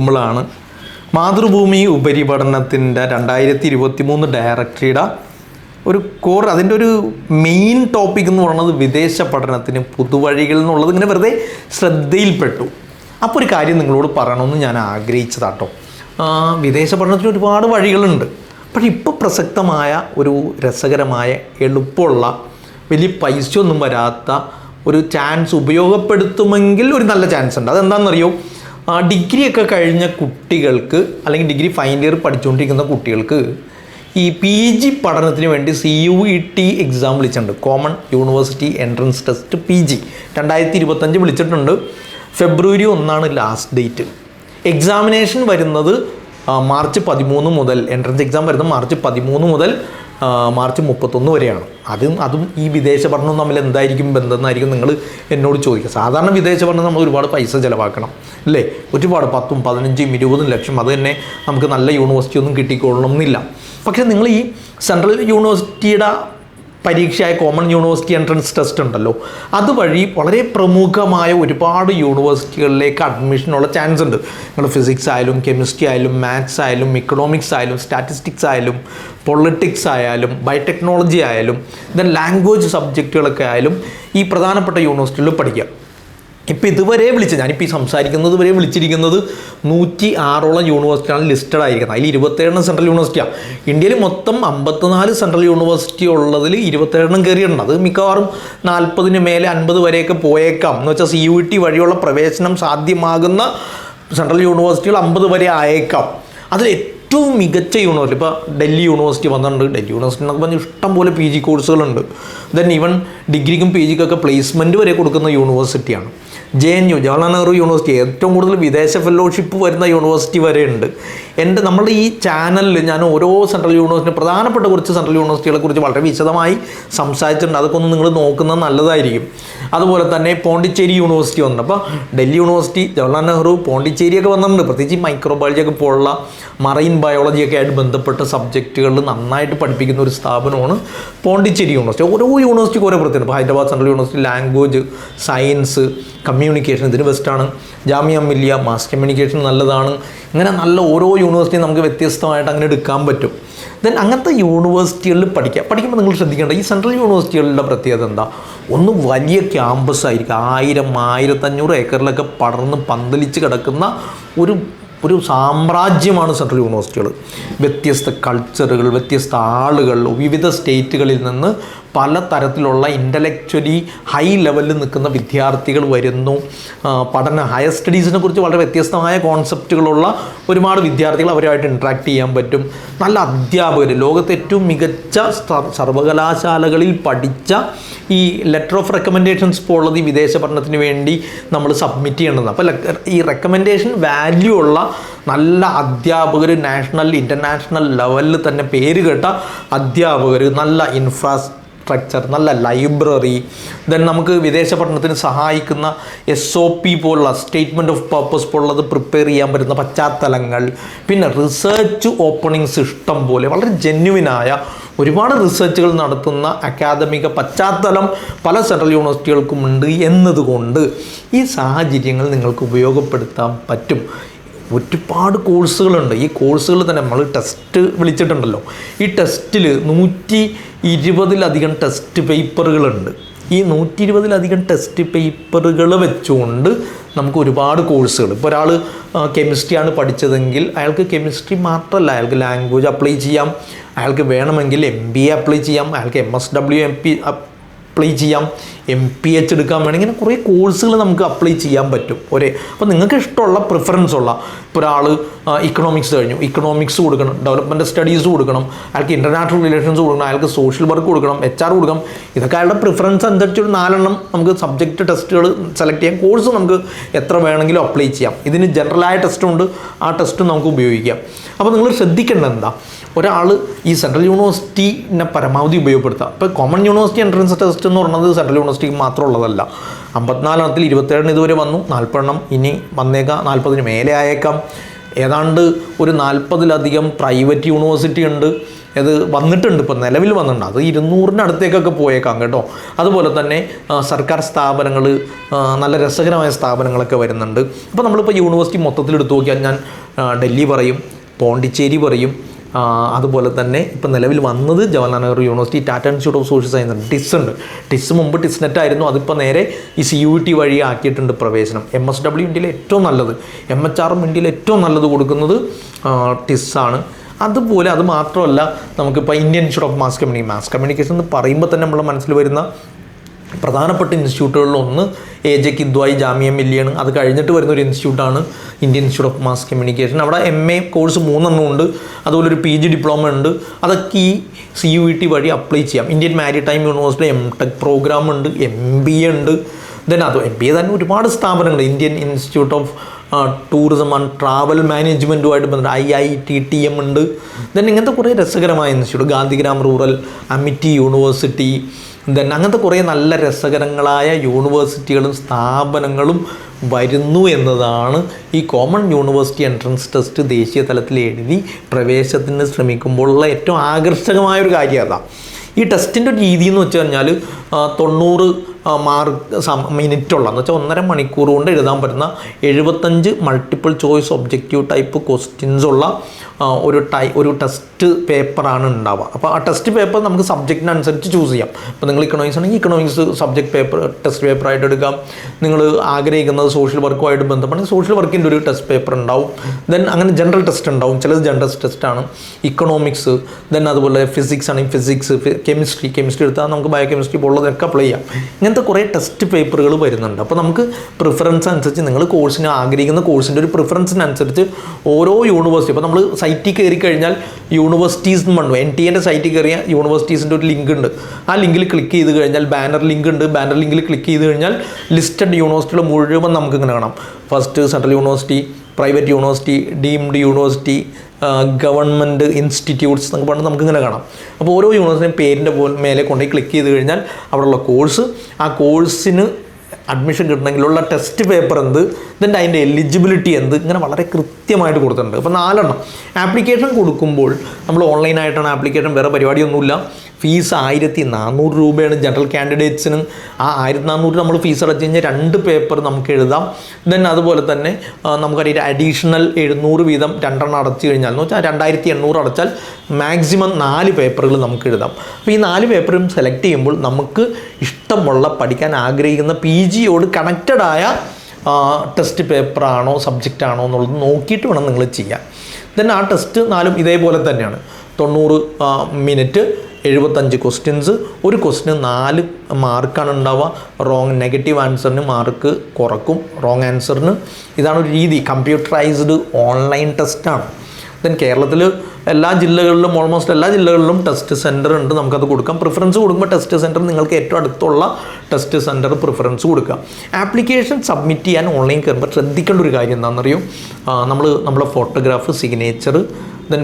ാണ് മാതൃഭൂമി ഉപരിപഠനത്തിൻ്റെ 2023 ഡയറക്ടറിയുടെ ഒരു കോർ. അതിൻ്റെ ഒരു മെയിൻ ടോപ്പിക് എന്ന് പറയുന്നത് വിദേശ പഠനത്തിന് പുതുവഴികൾ എന്നുള്ളത് ഇങ്ങനെ വെറുതെ ശ്രദ്ധയിൽപ്പെട്ടു. അപ്പോൾ ഒരു കാര്യം നിങ്ങളോട് പറയണമെന്ന് ഞാൻ ആഗ്രഹിച്ചതാട്ടോ. വിദേശ പഠനത്തിന് ഒരുപാട് വഴികളുണ്ട്. പക്ഷേ ഇപ്പോൾ പ്രസക്തമായ ഒരു രസകരമായ എളുപ്പമുള്ള വലിയ പൈസയൊന്നും വരാത്ത ഒരു ചാൻസ് ഉപയോഗപ്പെടുത്തുമെങ്കിൽ ഒരു നല്ല ചാൻസ് ഉണ്ട്. അതെന്താണെന്നറിയോ? ഡിഗ്രിയൊക്കെ കഴിഞ്ഞ കുട്ടികൾക്ക് അല്ലെങ്കിൽ ഡിഗ്രി ഫൈനൽ ഇയർ പഠിച്ചുകൊണ്ടിരിക്കുന്ന കുട്ടികൾക്ക് ഈ PG പഠനത്തിന് വേണ്ടി CUET എക്സാം വിളിച്ചിട്ടുണ്ട്. Common university entrance test PG 2025 വിളിച്ചിട്ടുണ്ട്. ഫെബ്രുവരി 1 ലാസ്റ്റ് ഡേറ്റ്. എക്സാമിനേഷൻ വരുന്നത് മാർച്ച് 13 മുതൽ, എൻട്രൻസ് എക്സാം വരുന്നത് മാർച്ച് 13 മുതൽ മാർച്ച് 31 വരെയാണ്. അതും ഈ വിദേശ പഠനവും തമ്മിൽ എന്തായിരിക്കും ബന്ധമെന്നായിരിക്കും നിങ്ങൾ എന്നോട് ചോദിക്കുക. സാധാരണ വിദേശ പഠനം നമ്മൾ ഒരുപാട് പൈസ ചിലവാക്കണം അല്ലേ? ഒരുപാട് 10, 15, 20 ലക്ഷം. അത് തന്നെ നമുക്ക് നല്ല യൂണിവേഴ്സിറ്റി ഒന്നും കിട്ടിക്കൊള്ളണം എന്നില്ല. പക്ഷേ നിങ്ങൾ ഈ സെൻട്രൽ യൂണിവേഴ്സിറ്റിയുടെ പരീക്ഷയായ കോമൺ യൂണിവേഴ്സിറ്റി എൻട്രൻസ് ടെസ്റ്റ് ഉണ്ടല്ലോ, അതുവഴി വളരെ പ്രമുഖമായ ഒരുപാട് യൂണിവേഴ്സിറ്റികളിലേക്ക് അഡ്മിഷനുള്ള ചാൻസ് ഉണ്ട്. നിങ്ങൾ ഫിസിക്സ് ആയാലും കെമിസ്ട്രി ആയാലും മാത്സ് ആയാലും ഇക്കണോമിക്സ് ആയാലും സ്റ്റാറ്റിസ്റ്റിക്സ് ആയാലും പൊളിറ്റിക്സ് ആയാലും ബയോടെക്നോളജി ആയാലും ദെൻ ലാംഗ്വേജ് സബ്ജക്റ്റുകളൊക്കെ ആയാലും ഈ പ്രധാനപ്പെട്ട യൂണിവേഴ്സിറ്റികളിൽ പഠിക്കാം. ഇപ്പോൾ ഇതുവരെ ഞാനിപ്പോൾ ഈ സംസാരിക്കുന്നത് വരെ വിളിച്ചിരിക്കുന്നത് 106ഓളം യൂണിവേഴ്സിറ്റിയാണ് ലിസ്റ്റഡ് ആയിരിക്കുന്നത്. അതിൽ 27 സെൻട്രൽ യൂണിവേഴ്സിറ്റിയാണ്. ഇന്ത്യയിൽ മൊത്തം 54 സെൻട്രൽ യൂണിവേഴ്സിറ്റി ഉള്ളതിൽ 27 കയറിയിട്ടുണ്ട്. അത് മിക്കവാറും 40 മേലെ 50 വരെയൊക്കെ പോയേക്കാം. എന്ന് വെച്ചാൽ CUET വഴിയുള്ള പ്രവേശനം സാധ്യമാകുന്ന സെൻട്രൽ യൂണിവേഴ്സിറ്റികൾ 50 വരെ ആയേക്കാം. അതിൽ ഏറ്റവും മികച്ച യൂണിവേഴ്സിറ്റി ഇപ്പോൾ ഡൽഹി യൂണിവേഴ്സിറ്റി വന്നിട്ടുണ്ട്. ഡൽഹി യൂണിവേഴ്സിറ്റി എന്നൊക്കെ പറഞ്ഞാൽ ഇഷ്ടം പോലെ PG കോഴ്സുകളുണ്ട്. ദെൻ ഈവൻ ഡിഗ്രിക്കും PGക്കൊക്കെ പ്ലേസ്മെൻറ്റ് വരെ കൊടുക്കുന്ന യൂണിവേഴ്സിറ്റിയാണ്. JNU ജവഹർലാൽ നെഹ്റു യൂണിവേഴ്സിറ്റി ഏറ്റവും കൂടുതൽ വിദേശ ഫെലോഷിപ്പ് വരുന്ന യൂണിവേഴ്സിറ്റി വരെ ഉണ്ട്. നമ്മുടെ ഈ ചാനലിൽ ഞാൻ ഓരോ സെൻട്രൽ യൂണിവേഴ്സിറ്റി, പ്രധാനപ്പെട്ട കുറച്ച് സെൻട്രൽ യൂണിവേഴ്സിറ്റികളെ കുറിച്ച് വളരെ വിശദമായി സംസാരിച്ചിട്ടുണ്ട്. അതൊക്കെ ഒന്ന് നിങ്ങൾ നോക്കുന്നത് നല്ലതായിരിക്കും. അതുപോലെ തന്നെ പോണ്ടിച്ചേരി യൂണിവേഴ്സിറ്റി വന്നിട്ടുണ്ട്. അപ്പോൾ ഡൽഹി യൂണിവേഴ്സിറ്റി, ജവഹർലാൽ നെഹ്റു, പോണ്ടിച്ചേരിയൊക്കെ വന്നിട്ടുണ്ട്. പ്രത്യേകിച്ച് മൈക്രോബയോളജിയൊക്കെ പോലുള്ള മറൈൻ ബയോളജിയൊക്കെ ആയിട്ട് ബന്ധപ്പെട്ട സബ്ജക്റ്റുകളിൽ നന്നായിട്ട് പഠിപ്പിക്കുന്ന ഒരു സ്ഥാപനമാണ് പോണ്ടിച്ചേരി യൂണിവേഴ്സിറ്റി. ഓരോ യൂണിവേഴ്സിറ്റിക്ക് ഓരോ പ്രത്യേകത. ഇപ്പോൾ Hyderabad Central university language, science, communication ഇതിന് ബെസ്റ്റാണ്. ജാമിയ മില്ലിയ മാസ് കമ്മ്യൂണിക്കേഷൻ നല്ലതാണ്. ഇങ്ങനെ നല്ല ഓരോ യൂണിവേഴ്സിറ്റിയും നമുക്ക് വ്യത്യസ്തമായിട്ട് അങ്ങനെ എടുക്കാൻ പറ്റും. ദെൻ അങ്ങനത്തെ യൂണിവേഴ്സിറ്റികളിൽ പഠിക്കുമ്പോൾ നിങ്ങൾ ശ്രദ്ധിക്കേണ്ട ഈ സെൻട്രൽ യൂണിവേഴ്സിറ്റികളുടെ പ്രത്യേകത എന്താ? ഒന്ന് വലിയ ക്യാമ്പസ് ആയിരിക്കും. 1000-1500 ഏക്കറിലൊക്കെ പടർന്ന് പന്തലിച്ച് കിടക്കുന്ന ഒരു സാമ്രാജ്യമാണ് സെൻട്രൽ യൂണിവേഴ്സിറ്റികൾ. വ്യത്യസ്ത കൾച്ചറുകൾ, വ്യത്യസ്ത ആളുകൾ, വിവിധ സ്റ്റേറ്റുകളിൽ നിന്ന് പല തരത്തിലുള്ള ഇൻ്റലക്ച്വലി ഹൈ ലെവലിൽ നിൽക്കുന്ന വിദ്യാർത്ഥികൾ വരുന്നു. ഹയർ സ്റ്റഡീസിനെ കുറിച്ച് വളരെ വ്യത്യസ്തമായ കോൺസെപ്റ്റുകളുള്ള ഒരുപാട് വിദ്യാർത്ഥികൾ അവരുമായിട്ട് ഇൻട്രാക്ട് ചെയ്യാൻ പറ്റും. നല്ല അധ്യാപകർ, ലോകത്തെ ഏറ്റവും മികച്ച സർവകലാശാലകളിൽ പഠിച്ച ഈ ലെറ്റർ ഓഫ് റെക്കമെൻഡേഷൻസ് പോലുള്ളത് ഈ വിദേശ പഠനത്തിന് വേണ്ടി നമ്മൾ സബ്മിറ്റ് ചെയ്യേണ്ടതാണ്. അപ്പോൾ ഈ റെക്കമെൻഡേഷൻ വാല്യൂ ഉള്ള നല്ല അധ്യാപകർ, നാഷണൽ ഇൻ്റർനാഷണൽ ലെവലിൽ തന്നെ പേര് കേട്ട അധ്യാപകർ, നല്ല ഇൻഫ്രാസ്ട്രക്ചർ, നല്ല ലൈബ്രറി, ദെൻ നമുക്ക് വിദേശ പഠനത്തിന് സഹായിക്കുന്ന SOP പോലുള്ള സ്റ്റേറ്റ്മെൻറ്റ് ഓഫ് പർപ്പസ് പോലുള്ളത് പ്രിപ്പയർ ചെയ്യാൻ പറ്റുന്ന പശ്ചാത്തലങ്ങൾ, പിന്നെ റിസർച്ച് ഓപ്പണിങ്സ് ഇഷ്ടം പോലെ, വളരെ ജെന്യുവിനായ ഒരുപാട് റിസർച്ചുകൾ നടത്തുന്ന അക്കാദമിക പശ്ചാത്തലം പല സെൻട്രൽ യൂണിവേഴ്സിറ്റികൾക്കും ഉണ്ട് എന്നതുകൊണ്ട് ഈ സാഹചര്യങ്ങൾ നിങ്ങൾക്ക് ഉപയോഗപ്പെടുത്താൻ പറ്റും. ഒരുപാട് കോഴ്സുകളുണ്ട്. ഈ കോഴ്സുകൾ തന്നെ നമ്മൾ ടെസ്റ്റ് വിളിച്ചിട്ടുണ്ടല്ലോ. ഈ ടെസ്റ്റിൽ 120-ലധികം ടെസ്റ്റ് പേപ്പറുകളുണ്ട്. ഈ 120-ലധികം ടെസ്റ്റ് പേപ്പറുകൾ വെച്ചുകൊണ്ട് നമുക്ക് ഒരുപാട് കോഴ്സുകൾ, ഇപ്പോൾ ഒരാൾ കെമിസ്ട്രിയാണ് പഠിച്ചതെങ്കിൽ അയാൾക്ക് കെമിസ്ട്രി മാത്രമല്ല, അയാൾക്ക് ലാംഗ്വേജ് അപ്ലൈ ചെയ്യാം, അയാൾക്ക് വേണമെങ്കിൽ MBA അപ്ലൈ ചെയ്യാം, അയാൾക്ക് MSW അപ്ലൈ ചെയ്യാം, MPH എടുക്കാൻ വേണമെങ്കിൽ ഇങ്ങനെ കുറേ കോഴ്സുകൾ നമുക്ക് അപ്ലൈ ചെയ്യാൻ പറ്റും. അപ്പോൾ നിങ്ങൾക്ക് ഇഷ്ടമുള്ള പ്രിഫറൻസ് ഉള്ള, ഇപ്പോൾ ഒരാൾ ഇക്കണോമിക്സ് കഴിഞ്ഞു, ഇക്കണോമിക്സ് കൊടുക്കണം, ഡെവലപ്മെൻറ്റ് സ്റ്റഡീസ് കൊടുക്കണം, അയാൾക്ക് ഇൻ്റർനാഷണൽ റിലേഷൻസ് കൊടുക്കണം, അയാൾക്ക് സോഷ്യൽ വർക്ക് കൊടുക്കണം, HR കൊടുക്കണം. ഇതൊക്കെ അയാളുടെ പ്രിഫറൻസ് അനുസരിച്ച് ഒരു 4 നമുക്ക് സബ്ജക്റ്റ് ടെസ്റ്റുകൾ സെലക്ട് ചെയ്യാം. കോഴ്സ് നമുക്ക് എത്ര വേണമെങ്കിലും അപ്ലൈ ചെയ്യാം. ഇതിന് ജനറലായ ടെസ്റ്റുണ്ട്, ആ ടെസ്റ്റും നമുക്ക് ഉപയോഗിക്കാം. അപ്പോൾ നിങ്ങൾ ശ്രദ്ധിക്കേണ്ടത് എന്താ? ഒരാൾ ഈ സെൻട്രൽ യൂണിവേഴ്സിറ്റിനെ പരമാവധി ഉപയോഗപ്പെടുത്തുക. ഇപ്പോൾ കോമൺ യൂണിവേഴ്സിറ്റി എൻട്രൻസ് ടെസ്റ്റ് എന്ന് പറയുന്നത് സെൻട്രൽ യൂണിവേഴ്സിറ്റിക്ക് മാത്രമുള്ളതല്ല. 54 27 ഇതുവരെ വന്നു, 40 ഇനി വന്നേക്കാം, 40 മേലെ ആയേക്കാം. ഏതാണ്ട് ഒരു 40-ലധികം പ്രൈവറ്റ് യൂണിവേഴ്സിറ്റി ഉണ്ട്. ഇത് വന്നിട്ടുണ്ട്, ഇപ്പോൾ നിലവിൽ വന്നിട്ടുണ്ട്. അത് 200-ന് അടുത്തേക്കൊക്കെ പോയേക്കാം കേട്ടോ. അതുപോലെ തന്നെ സർക്കാർ സ്ഥാപനങ്ങൾ, നല്ല രസകരമായ സ്ഥാപനങ്ങളൊക്കെ വരുന്നുണ്ട്. അപ്പോൾ നമ്മളിപ്പോൾ യൂണിവേഴ്സിറ്റി മൊത്തത്തിൽ എടുത്തു നോക്കിയാൽ ഞാൻ ഡൽഹി പറയും, പോണ്ടിച്ചേരി പറയും, അതുപോലെ തന്നെ ഇപ്പോൾ നിലവിൽ വന്നത് Jawaharlal Nehru university, Tata institute of social science ഉണ്ട്, ടിസ് ഉണ്ട്. ടിസ് മുമ്പ് ടിസ്നെറ്റ് ആയിരുന്നു, അതിപ്പോൾ നേരെ ഈ CUET വഴി ആക്കിയിട്ടുണ്ട് പ്രവേശനം. MSW ഇന്ത്യയിലെ ഏറ്റവും നല്ലത്, MHRM ഇന്ത്യയിലെ ഏറ്റവും നല്ലത് കൊടുക്കുന്നത് ടിസ്സാണ്. അതുപോലെ അത് മാത്രമല്ല, നമുക്കിപ്പോൾ Indian Institute of Mass communication എന്ന് പറയുമ്പോൾ തന്നെ നമ്മുടെ മനസ്സിൽ വരുന്ന പ്രധാനപ്പെട്ട ഇൻസ്റ്റിറ്റ്യൂട്ടുകളിലൊന്ന് AJ കിദ്വായി ജാമിയ മില്ലിയാണ്. അത് കഴിഞ്ഞിട്ട് വരുന്നൊരു ഇൻസ്റ്റിറ്റ്യൂട്ടാണ് Indian Institute of Mass Communication. അവിടെ MA കോഴ്സ് 3 ഉണ്ട്, അതുപോലെ ഒരു PG ഡിപ്ലോമ ഉണ്ട്. അതൊക്കെ ഈ CUET വഴി അപ്ലൈ ചെയ്യാം. Indian Maritime University MTech programme ഉണ്ട്, MBA ഉണ്ട്. ദെൻ അത് MBA തന്നെ ഒരുപാട് സ്ഥാപനങ്ങൾ, Indian Institute of Tourism and Travel മാനേജ്മെൻറ്റുമായിട്ട് ബന്ധപ്പെട്ട് IITTM ഉണ്ട്. ദെൻ ഇങ്ങനത്തെ കുറേ രസകരമായ institute, Gandhigram Rural, Amity University, then അങ്ങനത്തെ കുറേ നല്ല രസകരങ്ങളായ യൂണിവേഴ്സിറ്റികളും സ്ഥാപനങ്ങളും വരുന്നു എന്നതാണ് ഈ കോമൺ യൂണിവേഴ്സിറ്റി എൻട്രൻസ് ടെസ്റ്റ് ദേശീയ തലത്തിൽ എഴുതി പ്രവേശനത്തിന് ശ്രമിക്കുമ്പോഴുള്ള ഏറ്റവും ആകർഷകമായൊരു കാര്യം അതാണ്. ഈ ടെസ്റ്റിൻ്റെ രീതി എന്ന് വെച്ച് കഴിഞ്ഞാൽ 90 മിനിറ്റുള്ള എന്ന് വെച്ചാൽ 1.5 മണിക്കൂർ കൊണ്ട് എഴുതാൻ പറ്റുന്ന 75 multiple choice objective type questions ഉള്ള ഒരു ടെസ്റ്റ് പേപ്പറാണ് ഉണ്ടാവുക. അപ്പോൾ ആ ടെസ്റ്റ് പേപ്പർ നമുക്ക് സബ്ജക്റ്റിനനുസരിച്ച് ചൂസ് ചെയ്യാം. ഇപ്പോൾ നിങ്ങൾ ഇക്കണോമിക്സ് ആണെങ്കിൽ ഇക്കണോമിക്സ് സബ്ജക്ട് പേപ്പർ ടെസ്റ്റ് പേപ്പറായിട്ട് എടുക്കാം. നിങ്ങൾ ആഗ്രഹിക്കുന്നത് സോഷ്യൽ വർക്കുമായിട്ട് ബന്ധപ്പെട്ട് സോഷ്യൽ വർക്കിൻ്റെ ഒരു ടെസ്റ്റ് പേപ്പർ ഉണ്ടാവും. ദെൻ അങ്ങനെ ജനറൽ ടെസ്റ്റ് ഉണ്ടാവും, ചിലത് ജനറൽ ടെസ്റ്റാണ്. ഇക്കണോമിക്സ്, ദെൻ അതുപോലെ ഫിസിക്സ് ആണെങ്കിൽ ഫിസിക്സ്, കെമിസ്ട്രി എടുത്താൽ നമുക്ക് ബയോകെമിസ്ട്രി പോലുള്ളതൊക്കെ അപ്ലൈ ചെയ്യാം. ഇങ്ങനത്തെ കുറേ ടെസ്റ്റ് പേപ്പറുകൾ വരുന്നുണ്ട്. അപ്പോൾ നമുക്ക് പ്രിഫറൻസ് അനുസരിച്ച് നിങ്ങൾ കോഴ്സിന് ആഗ്രഹിക്കുന്ന കോഴ്സിൻ്റെ ഒരു പ്രിഫറൻസിനനുസരിച്ച് ഓരോ യൂണിവേഴ്സിറ്റി, ഇപ്പോൾ നമ്മൾ സൈറ്റിൽ കയറി കഴിഞ്ഞാൽ യൂണിവേഴ്സിറ്റീസ് എന്ന് പറഞ്ഞു, NTA സൈറ്റിൽ കയറിയ യൂണിവേഴ്സിറ്റീസിൻ്റെ ഒരു ലിങ്ക് ഉണ്ട്. ആ ലിങ്കിൽ ക്ലിക്ക് ചെയ്ത് കഴിഞ്ഞാൽ ബാനർ ലിങ്ക് ഉണ്ട്, ബാനർ ലിങ്കിൽ ക്ലിക്ക് ചെയ്ത് കഴിഞ്ഞാൽ ലിസ്റ്റഡ് യൂണിവേഴ്സിറ്റികൾ മുഴുവൻ നമുക്ക് ഇങ്ങനെ കാണാം. First central university, private university, deemed university, government institutes എന്നൊക്കെ പറഞ്ഞ് നമുക്കിങ്ങനെ കാണാം. അപ്പോൾ ഓരോ യൂണിവേഴ്സിറ്റിയും പേരിൻ്റെ മേലെ കൊണ്ടുപോയി ക്ലിക്ക് ചെയ്ത് കഴിഞ്ഞാൽ അവിടെയുള്ള കോഴ്സ്, ആ കോഴ്സിന് അഡ്മിഷൻ കിട്ടണമെങ്കിലുള്ള ടെസ്റ്റ് പേപ്പർ എന്ത്, ഇതിൻ്റെ അതിൻ്റെ എലിജിബിലിറ്റി എന്ത്, ഇങ്ങനെ വളരെ കൃത്യമായിട്ട് കൊടുത്തിട്ടുണ്ട്. അപ്പോൾ 4 ആപ്ലിക്കേഷൻ കൊടുക്കുമ്പോൾ നമ്മൾ ഓൺലൈനായിട്ടാണ് ആപ്ലിക്കേഷൻ, വേറെ പരിപാടിയൊന്നുമില്ല. ഫീസ് 1400 രൂപയാണ് ജനറൽ കാൻഡിഡേറ്റ്സിന്. ആ 1400 നമ്മൾ ഫീസ് അടച്ചു കഴിഞ്ഞാൽ 2 പേപ്പർ നമുക്ക് എഴുതാം. ദെൻ അതുപോലെ തന്നെ നമുക്കറിയാം അഡീഷണൽ 700 വീതം 2 അടച്ചു കഴിഞ്ഞാൽ എന്ന് വെച്ചാൽ 2800 അടച്ചാൽ മാക്സിമം 4 പേപ്പറുകൾ നമുക്ക് എഴുതാം. അപ്പോൾ ഈ 4 പേപ്പറും സെലക്ട് ചെയ്യുമ്പോൾ നമുക്ക് ഇഷ്ടമുള്ള പഠിക്കാൻ ആഗ്രഹിക്കുന്ന PGയോട് കണക്റ്റഡായ ടെസ്റ്റ് പേപ്പറാണോ സബ്ജക്റ്റാണോ എന്നുള്ളത് നോക്കിയിട്ട് വേണം നിങ്ങൾ ചെയ്യാൻ. ദെൻ ആ ടെസ്റ്റ് 4 ഇതേപോലെ തന്നെയാണ്. 90 മിനിറ്റ്, 75 ക്വസ്റ്റ്യൻസ്. ഒരു ക്വസ്റ്റിന് 4 മാർക്കാണ് ഉണ്ടാവുക. റോങ് നെഗറ്റീവ് ആൻസറിന് മാർക്ക് കുറക്കും, റോങ് ആൻസറിന്. ഇതാണ് ഒരു രീതി. കമ്പ്യൂട്ടറൈസ്ഡ് ഓൺലൈൻ ടെസ്റ്റാണ്. ദെൻ കേരളത്തിൽ എല്ലാ ജില്ലകളിലും, ഓൾമോസ്റ്റ് എല്ലാ ജില്ലകളിലും ടെസ്റ്റ് സെൻറ്റർ ഉണ്ട്, നമുക്കത് കൊടുക്കാം. പ്രിഫറൻസ് കൊടുക്കുമ്പോൾ ടെസ്റ്റ് സെൻറ്റർ നിങ്ങൾക്ക് ഏറ്റവും അടുത്തുള്ള ടെസ്റ്റ് സെൻറ്റർ പ്രിഫറൻസ് കൊടുക്കുക. ആപ്ലിക്കേഷൻ സബ്മിറ്റ് ചെയ്യാൻ ഓൺലൈൻ കയറുമ്പോൾ ശ്രദ്ധിക്കേണ്ട ഒരു കാര്യം എന്താണെന്നറിയോ, നമ്മളെ photograph, signature, then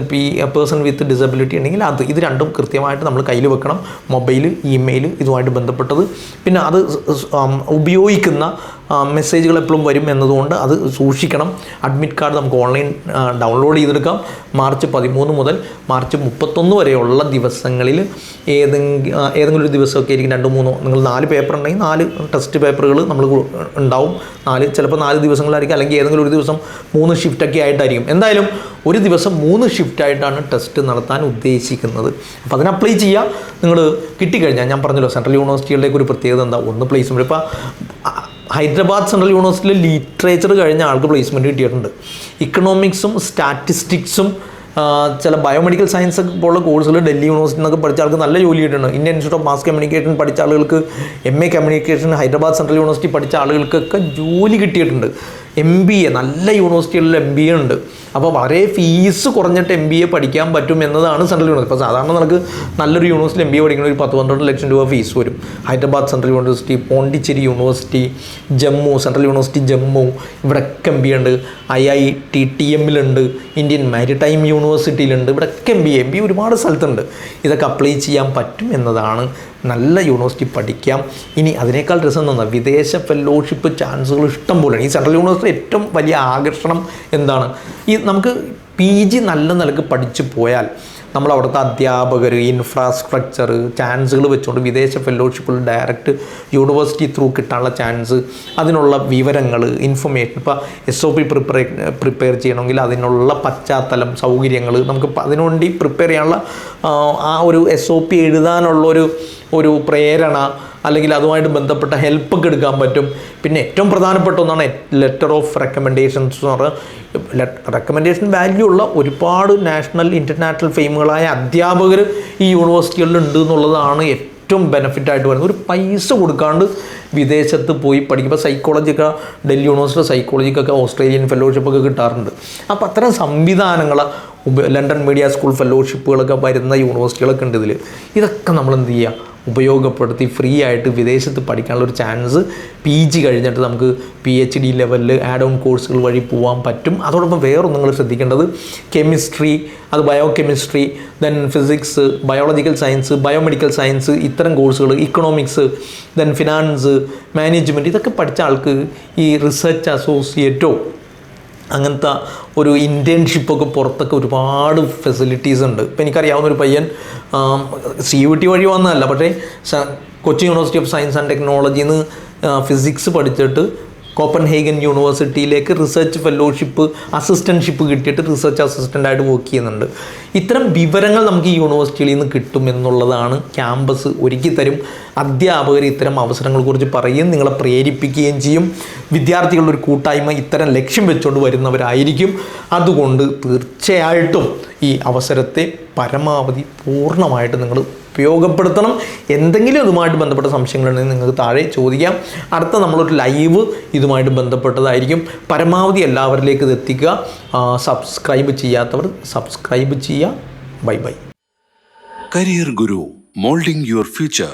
person with disability ഉണ്ടെങ്കിൽ ഇത് രണ്ടും കൃത്യമായിട്ട് നമ്മൾ കയ്യിൽ വെക്കണം. മൊബൈൽ, ഇമെയിൽ ഇതുമായിട്ട് ബന്ധപ്പെട്ടത്. പിന്നെ അത് ഉപയോഗിക്കുന്ന മെസ്സേജുകൾ എപ്പോഴും വരും എന്നതുകൊണ്ട് അത് സൂക്ഷിക്കണം. അഡ്മിറ്റ് കാർഡ് നമുക്ക് ഓൺലൈൻ ഡൗൺലോഡ് ചെയ്തെടുക്കാം. മാർച്ച് 13 മുതൽ മാർച്ച് 31 വരെയുള്ള ദിവസങ്ങളിൽ ഏതെങ്കിലും ഒരു ദിവസമൊക്കെ ആയിരിക്കും 2-3, നിങ്ങൾ 4 പേപ്പർ ഉണ്ടെങ്കിൽ 4 ടെസ്റ്റ് പേപ്പറുകൾ നമ്മൾ ഉണ്ടാവും. ചിലപ്പോൾ 4 ദിവസങ്ങളായിരിക്കും, അല്ലെങ്കിൽ ഏതെങ്കിലും ഒരു ദിവസം 3 ഷിഫ്റ്റൊക്കെ ആയിട്ടായിരിക്കും. എന്തായാലും ഒരു ദിവസം 3 ഷിഫ്റ്റായിട്ടാണ് ടെസ്റ്റ് നടത്താൻ ഉദ്ദേശിക്കുന്നത്. അപ്പോൾ അതിന് അപ്ലൈ ചെയ്യുക. നിങ്ങൾ കിട്ടിക്കഴിഞ്ഞാൽ, ഞാൻ പറഞ്ഞല്ലോ സെൻട്രൽ യൂണിവേഴ്സിറ്റികളുടെയൊക്കെ ഒരു പ്രത്യേകത എന്താ, ഒന്ന് പ്ലേസ്മെൻറ്റ്. ഇപ്പോൾ ഹൈദരാബാദ് സെൻട്രൽ യൂണിവേഴ്സിറ്റിയിൽ ലിറ്ററേച്ചർ കഴിഞ്ഞ ആൾക്ക് പ്ലേസ്മെൻറ്റ് കിട്ടിയിട്ടുണ്ട്. ഇക്കണോമിക്സും സ്റ്റാറ്റിസ്റ്റിക്സും ചില ബയോമെഡിക്കൽ സയൻസ് പോലുള്ള കോഴ്സുകൾ ഡൽഹി യൂണിവേഴ്സിറ്റി എന്നൊക്കെ പഠിച്ച ആൾക്ക് നല്ല ജോലി കിട്ടുന്നുണ്ട്. Indian Institute of Mass communication പഠിച്ച ആളുകൾക്ക്, MA communication Hyderabad Central university പഠിച്ച ആളുകൾക്കൊക്കെ ജോലി കിട്ടിയിട്ടുണ്ട്. MBA നല്ല യൂണിവേഴ്സിറ്റികളിൽ MBA ഉണ്ട്. അപ്പോൾ വളരെ ഫീസ് കുറഞ്ഞിട്ട് MBA പഠിക്കാൻ പറ്റും എന്നതാണ് സെൻട്രൽ യൂണിവേഴ്സിറ്റി. ഇപ്പോൾ സാധാരണ നമുക്ക് നല്ലൊരു യൂണിവേഴ്സിറ്റി MBA പഠിക്കുന്ന ഒരു 10-12 ലക്ഷം രൂപ ഫീസ് വരും. Hyderabad Central University, Pondicherry University, Jammu Central University Jammu, ഇവിടെയൊക്കെ MBA ഉണ്ട്. IITTM ഇന്ത്യൻ മാരിടൈം യൂണിവേഴ്സിറ്റിയിലുണ്ട്. ഇവിടെയൊക്കെ MBA ഒരുപാട് സ്ഥലത്തുണ്ട്. ഇതൊക്കെ അപ്ലൈ ചെയ്യാൻ പറ്റും എന്നതാണ്. നല്ല യൂണിവേഴ്സിറ്റി പഠിക്കാം. ഇനി അതിനേക്കാൾ രസം എന്താ, വിദേശ ഫെലോഷിപ്പ് ചാൻസുകൾ ഇഷ്ടം പോലെയാണ്. ഈ സെൻട്രൽ യൂണിവേഴ്സിറ്റി ഏറ്റവും വലിയ ആകർഷണം എന്താണ്, ഈ നമുക്ക് PG നല്ല നിലക്ക് പഠിച്ചു പോയാൽ നമ്മൾ അവിടുത്തെ അധ്യാപകർ, ഇൻഫ്രാസ്ട്രക്ചർ, ചാൻസുകൾ വെച്ചുകൊണ്ട് വിദേശ ഫെലോഷിപ്പുകൾ ഡയറക്റ്റ് യൂണിവേഴ്സിറ്റി ത്രൂ കിട്ടാനുള്ള ചാൻസ്, അതിനുള്ള വിവരങ്ങൾ, ഇൻഫർമേഷൻ, ഇപ്പോൾ SOP പ്രിപ്പയർ ചെയ്യണമെങ്കിൽ അതിനുള്ള പശ്ചാത്തലം, സൗകര്യങ്ങൾ, നമുക്ക് അതിനുവേണ്ടി പ്രിപ്പയർ ചെയ്യാനുള്ള ആ ഒരു SOP എഴുതാനുള്ളൊരു പ്രേരണ, അല്ലെങ്കിൽ അതുമായിട്ട് ബന്ധപ്പെട്ട ഹെൽപ്പൊക്കെ എടുക്കാൻ പറ്റും. പിന്നെ ഏറ്റവും പ്രധാനപ്പെട്ട ഒന്നാണ് ലെറ്റർ ഓഫ് റെക്കമെൻഡേഷൻസ് എന്ന് പറഞ്ഞാൽ റെക്കമെൻഡേഷൻ വാല്യൂ ഉള്ള ഒരുപാട് നാഷണൽ ഇൻ്റർനാഷണൽ ഫെയിമുകളായ അധ്യാപകർ ഈ യൂണിവേഴ്സിറ്റികളിൽ ഉണ്ട് എന്നുള്ളതാണ് ഏറ്റവും ബെനിഫിറ്റായിട്ട് വരുന്നത്. ഒരു പൈസ കൊടുക്കാണ്ട് വിദേശത്ത് പോയി പഠിക്കുമ്പോൾ സൈക്കോളജിയൊക്കെ ഡൽഹി യൂണിവേഴ്സിറ്റി സൈക്കോളജിക്കൊക്കെ ഓസ്ട്രേലിയൻ ഫെലോഷിപ്പൊക്കെ കിട്ടാറുണ്ട്. അപ്പോൾ അത്തരം സംവിധാനങ്ങൾ ലണ്ടൻ മീഡിയ സ്കൂൾ ഫെലോഷിപ്പുകളൊക്കെ വരുന്ന യൂണിവേഴ്സിറ്റികളൊക്കെ ഉണ്ട് ഇതിൽ. ഇതൊക്കെ നമ്മൾ എന്ത് ചെയ്യുക, ഉപയോഗപ്പെടുത്തി ഫ്രീ ആയിട്ട് വിദേശത്ത് പഠിക്കാനുള്ള ഒരു ചാൻസ് PG കഴിഞ്ഞിട്ട് നമുക്ക് PhD ലെവലിൽ ആഡ് ഓൺ കോഴ്സുകൾ വഴി പോകാൻ പറ്റും. അതോടൊപ്പം വേറൊന്നും നിങ്ങൾ ശ്രദ്ധിക്കേണ്ടത്, കെമിസ്ട്രി, അത് biochemistry, then physics, biological science, biomedical science, ഇത്തരം കോഴ്സുകൾ, ഇക്കണോമിക്സ്, ദെൻ ഫിനാൻസ്, മാനേജ്മെൻറ്റ്, ഇതൊക്കെ പഠിച്ച ആൾക്ക് ഈ റിസർച്ച് അസോസിയേറ്റോ അങ്ങനത്തെ ഒരു ഇൻറ്റേൺഷിപ്പൊക്കെ പുറത്തൊക്കെ ഒരുപാട് ഫെസിലിറ്റീസ് ഉണ്ട്. ഇപ്പോൾ എനിക്കറിയാവുന്നൊരു പയ്യൻ CUT വഴി വന്നതല്ല, പക്ഷേ Kochi university of science and ടെക്നോളജിയിൽ നിന്ന് ഫിസിക്സ് പഠിച്ചിട്ട് കോപ്പൻഹേഗൻ യൂണിവേഴ്സിറ്റിയിലേക്ക് റിസർച്ച് ഫെലോഷിപ്പ് അസിസ്റ്റൻഷിപ്പ് കിട്ടിയിട്ട് റിസർച്ച് അസിസ്റ്റൻ്റായിട്ട് വർക്ക് ചെയ്യുന്നുണ്ട്. ഇത്തരം വിവരങ്ങൾ നമുക്ക് ഈ യൂണിവേഴ്സിറ്റിയിൽ നിന്ന് കിട്ടും എന്നുള്ളതാണ് ക്യാമ്പസ് ഒരുക്കി തരും. അധ്യാപകർ ഇത്തരം അവസരങ്ങളെക്കുറിച്ച് പറയുകയും നിങ്ങളെ പ്രേരിപ്പിക്കുകയും ചെയ്യും. വിദ്യാർത്ഥികളുടെ ഒരു കൂട്ടായ്മ ഇത്തരം ലക്ഷ്യം വെച്ചുകൊണ്ട് വരുന്നവരായിരിക്കും. അതുകൊണ്ട് തീർച്ചയായിട്ടും ഈ അവസരത്തെ പരമാവധി പൂർണ്ണമായിട്ട് നിങ്ങൾ ഉപയോഗപ്പെടുത്തണം. എന്തെങ്കിലും ഇതുമായിട്ട് ബന്ധപ്പെട്ട സംശയങ്ങളുണ്ടെങ്കിൽ നിങ്ങൾക്ക് താഴെ ചോദിക്കാം. അടുത്ത നമ്മളൊരു ലൈവ് ഇതുമായിട്ട് ബന്ധപ്പെട്ടതായിരിക്കും. പരമാവധി എല്ലാവരിലേക്ക് ഇത് എത്തിക്കുക. സബ്സ്ക്രൈബ് ചെയ്യാത്തവർ സബ്സ്ക്രൈബ് ചെയ്യുക. Bye bye. Career Guru, moulding your future.